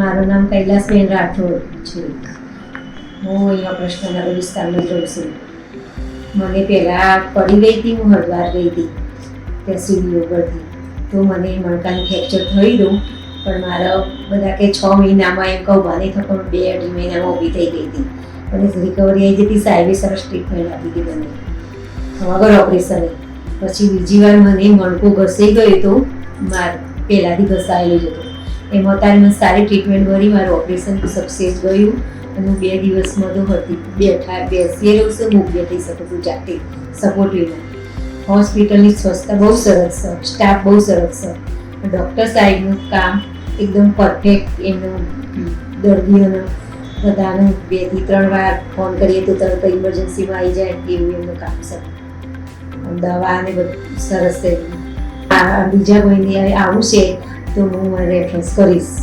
મારું નામ કૈલાસબેન રાઠોડ છે. હું અહીંયા કૃષ્ણનગર વિસ્તારમાં જ રહું છું. મને પહેલાં પડી ગઈ હતી, હું હરિદ્વાર ગઈ હતી ત્યાં સીડીઓ પરથી. તો મને મણકાનું ફ્રેક્ચર થઈ ગયું, પણ મારા બધા કે 6 મહિનામાં એમ કહું બાની થકો 2-2.5 મહિનામાં ઊભી થઈ ગઈ હતી. અને રિકવરી આવી જતી, સાહેબે સરસ ટ્રીટમેન્ટ આપી હતી મને વગર ઓપરેશને. પછી બીજી વાર મને મણકું ઘસાઈ ગયું હતું, પહેલાંથી ઘસાયેલું જ હતું. એમાં તારે મને સારી ટ્રીટમેન્ટ કરી, મારું ઓપરેશન સક્સેસ ગયું અને હું 2 દિવસમાં તો હતી બેસી રહું છું, હું ઊભી થઈ શકું છું જાતે સપોર્ટિવમાં. હોસ્પિટલની સ્વચ્છતા બહુ સરસ છે, સ્ટાફ બહુ સરસ છે, ડૉક્ટર સાહેબનું કામ એકદમ પરફેક્ટ. એમનું દર્દીઓને બધાને 2 થી 3 વાર ફોન કરીએ તો તરત ઇમરજન્સીમાં આવી જાય એવું એમનું કામ છે. દવા ને બધું સરસ છે. બીજા કોઈને આવું છે તો હું રેફરન્સ કરીશ.